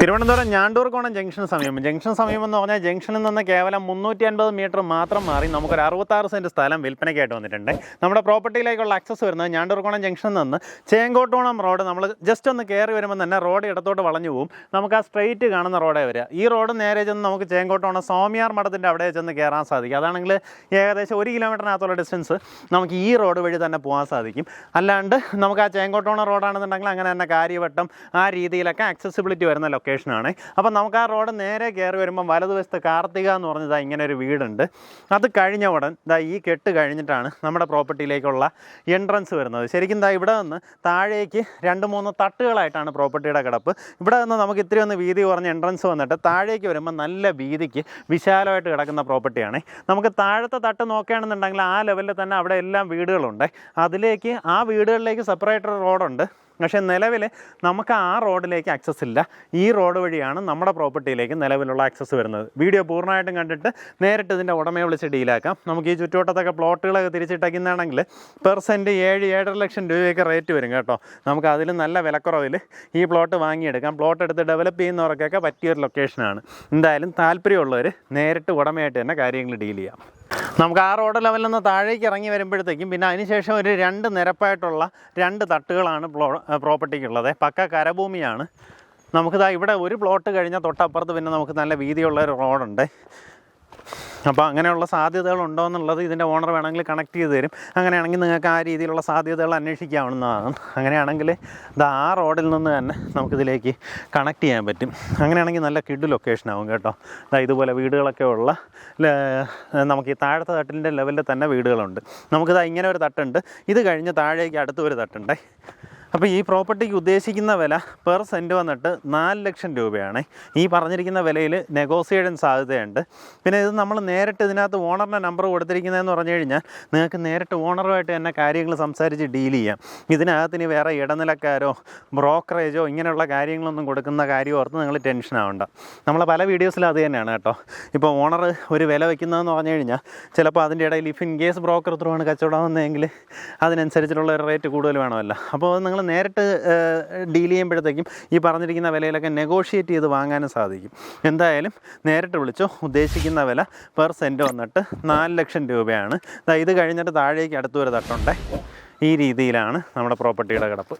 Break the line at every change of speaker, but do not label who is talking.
Thiruvananthapuram Njandoorkonam junction സമീപം എന്ന് പറഞ്ഞാൽ ജംഗ്ഷനിൽ നിന്ന് കേവലം 350 മീറ്റർ മാത്രം മാറി നമുക്കൊരു 66 സെൻറ്റ് സ്ഥലം വിൽപ്പനയ്ക്കായിട്ട് വന്നിട്ടുണ്ട്. നമ്മുടെ പ്രോപ്പർട്ടിയിലേക്കുള്ള ആക്സസ് വരുന്നത് ഞാണ്ടൂർക്കോണം ജംഗ്ഷനിൽ നിന്ന് ചേങ്കോട്ടോണം റോഡ് നമ്മൾ ജസ്റ്റ് ഒന്ന് കയറി വരുമ്പോൾ തന്നെ റോഡ് ഇടത്തോട്ട് വളഞ്ഞു പോകും. നമുക്ക് ആ സ്ട്രെയിറ്റ് കാണുന്ന റോഡേ വരിക. ഈ റോഡ് നേരെ ചെന്ന് നമുക്ക് ചേങ്കോട്ടോണം സ്വാമിയാർ മഠത്തിൻ്റെ അവിടെ ചെന്ന് കയറാൻ സാധിക്കും. അതാണെങ്കിൽ ഏകദേശം 1 കിലോമീറ്ററിനകത്തുള്ള ഡിസ്റ്റൻസ് നമുക്ക് ഈ റോഡ് വഴി തന്നെ പോകാൻ സാധിക്കും. അല്ലാണ്ട് നമുക്ക് ആ ചേങ്കോട്ടോണം റോഡാണെന്നുണ്ടെങ്കിൽ അങ്ങനെ തന്നെ കാര്യവട്ടം ആ രീതിയിലൊക്കെ ആക്സസിബിലിറ്റി വരുന്ന ലൊക്കേഷനാണ്. അപ്പോൾ നമുക്ക് ആ റോഡ് നേരെ കയറി വരുമ്പം വലതുവശത്ത് കാർത്തിക എന്ന് പറഞ്ഞതാ ഇങ്ങനെ ഒരു വീടുണ്ട്. അത് കഴിഞ്ഞ ഉടൻ ഈ കെട്ട് കഴിഞ്ഞിട്ടാണ് നമ്മുടെ പ്രോപ്പർട്ടിയിലേക്കുള്ള എൻട്രൻസ് വരുന്നത്. ശരിക്കും ഇവിടെ നിന്ന് താഴേക്ക് 2-3 തട്ടുകളായിട്ടാണ് പ്രോപ്പർട്ടിയുടെ കിടപ്പ്. ഇവിടെ നിന്ന് നമുക്ക് ഇത്തിരി ഒന്ന് വീതി കുറഞ്ഞ എൻട്രൻസ് വന്നിട്ട് താഴേക്ക് വരുമ്പോൾ നല്ല വീതിക്ക് വിശാലമായിട്ട് കിടക്കുന്ന പ്രോപ്പർട്ടിയാണ്. നമുക്ക് താഴത്തെ തട്ട് നോക്കുകയാണെന്നുണ്ടെങ്കിൽ ആ ലെവലിൽ തന്നെ അവിടെ എല്ലാം വീടുകളുണ്ട്. അതിലേക്ക് ആ വീടുകളിലേക്ക് സെപ്പറേറ്റർ റോഡുണ്ട്. പക്ഷേ നിലവിൽ നമുക്ക് ആ റോഡിലേക്ക് ആക്സസ് ഇല്ല. ഈ റോഡ് വഴിയാണ് നമ്മുടെ പ്രോപ്പർട്ടിയിലേക്ക് നിലവിലുള്ള ആക്സസ് വരുന്നത്. വീഡിയോ പൂർണ്ണമായിട്ടും കണ്ടിട്ട് നേരിട്ട് ഇതിൻ്റെ ഉടമയെ വിളിച്ച് ഡീലാക്കാം. നമുക്ക് ഈ ചുറ്റുവട്ടത്തൊക്കെ പ്ലോട്ടുകളൊക്കെ തിരിച്ചിട്ടേക്കുന്നതാണെങ്കിൽ പെർ സെൻറ്റ് 7-7.5 ലക്ഷം രൂപയൊക്കെ റേറ്റ് വരും കേട്ടോ. നമുക്ക് അതിൽ നല്ല വിലക്കുറവിൽ ഈ പ്ലോട്ട് വാങ്ങിയെടുക്കാം. പ്ലോട്ട് എടുത്ത് ഡെവലപ്പ് ചെയ്യുന്നവർക്കൊക്കെ പറ്റിയൊരു ലൊക്കേഷനാണ്. എന്തായാലും താല്പര്യമുള്ളവർ നേരിട്ട് ഉടമയായിട്ട് തന്നെ കാര്യങ്ങൾ ഡീൽ ചെയ്യാം. നമുക്ക് ആ റോഡ് ലെവലിൽ നിന്ന് താഴേക്ക് ഇറങ്ങി വരുമ്പോഴത്തേക്കും പിന്നെ അതിനുശേഷം ഒരു 2 നിരപ്പായിട്ടുള്ള 2 തട്ടുകളാണ് പ്രോപ്പർട്ടിക്കുള്ളത്. പക്ക കരഭൂമിയാണ്. നമുക്കിതാ ഇവിടെ ഒരു പ്ലോട്ട് കഴിഞ്ഞാൽ തൊട്ടപ്പുറത്ത് പിന്നെ നമുക്ക് നല്ല വീതിയുള്ള ഒരു റോഡുണ്ട്. അപ്പോൾ അങ്ങനെയുള്ള സാധ്യതകളുണ്ടോ എന്നുള്ളത് ഇതിൻ്റെ ഓണർ വേണമെങ്കിൽ കണക്ട് ചെയ്ത് തരും. അങ്ങനെയാണെങ്കിൽ നിങ്ങൾക്ക് ആ രീതിയിലുള്ള സാധ്യതകൾ അന്വേഷിക്കാവുന്നതാണ്. അങ്ങനെയാണെങ്കിൽ ആ റോഡിൽ നിന്ന് തന്നെ നമുക്കിതിലേക്ക് കണക്ട് ചെയ്യാൻ പറ്റും. അങ്ങനെയാണെങ്കിൽ നല്ല കിഡ് ലൊക്കേഷനാവും കേട്ടോ. ഇതുപോലെ വീടുകളൊക്കെ ഉള്ള നമുക്ക് ഈ താഴത്തെ തട്ടിൻ്റെ ലെവലിൽ തന്നെ വീടുകളുണ്ട്. നമുക്കിതാ ഇങ്ങനെ ഒരു തട്ടുണ്ട്. ഇത് കഴിഞ്ഞ് താഴേക്ക് അടുത്തൊരു തട്ടുണ്ട്. അപ്പോൾ ഈ പ്രോപ്പർട്ടിക്ക് ഉദ്ദേശിക്കുന്ന വില പെർ സെൻറ്റ് വന്നിട്ട് 4 ലക്ഷം രൂപയാണ്. ഈ പറഞ്ഞിരിക്കുന്ന വിലയിൽ നെഗോസിയേഷൻ സാധ്യതയുണ്ട്. പിന്നെ ഇത് നമ്മൾ നേരിട്ട് ഇതിനകത്ത് ഓണറിൻ്റെ നമ്പർ കൊടുത്തിരിക്കുന്നതെന്ന് പറഞ്ഞു കഴിഞ്ഞാൽ നിങ്ങൾക്ക് നേരിട്ട് ഓണറുമായിട്ട് തന്നെ കാര്യങ്ങൾ സംസാരിച്ച് ഡീൽ ചെയ്യാം. ഇതിനകത്തിന് വേറെ ഇടനിലക്കാരോ ബ്രോക്കറേജോ ഇങ്ങനെയുള്ള കാര്യങ്ങളൊന്നും കൊടുക്കുന്ന കാര്യം ഓർത്ത് നിങ്ങൾ ടെൻഷൻ ആവണ്ട. നമ്മൾ പല വീഡിയോസിലും അത് തന്നെയാണ് കേട്ടോ. ഇപ്പോൾ ഓണർ ഒരു വില വയ്ക്കുന്നതെന്ന് പറഞ്ഞു കഴിഞ്ഞാൽ ചിലപ്പോൾ അതിൻ്റെ ഇടയിൽ if in case broker through ആണ് കച്ചവടമാകുന്നതെങ്കിൽ അതിനനുസരിച്ചിട്ടുള്ള ഒരു റേറ്റ് കൂടുതൽ വേണമല്ലോ. അപ്പോൾ നിങ്ങൾ നേരിട്ട് ഡീൽ ചെയ്യുമ്പോഴത്തേക്കും ഈ പറഞ്ഞിരിക്കുന്ന വിലയിലൊക്കെ നെഗോഷിയേറ്റ് ചെയ്ത് വാങ്ങാനും സാധിക്കും. എന്തായാലും നേരിട്ട് വിളിച്ചോ. ഉദ്ദേശിക്കുന്ന വില പെർ സെൻറ്റ് വന്നിട്ട് 4 ലക്ഷം രൂപയാണ്. ഇത് കഴിഞ്ഞിട്ട് താഴേക്ക് അടുത്തൊരു തട്ടുണ്ട്. ഈ രീതിയിലാണ് നമ്മുടെ പ്രോപ്പർട്ടിയുടെ കിടപ്പ്.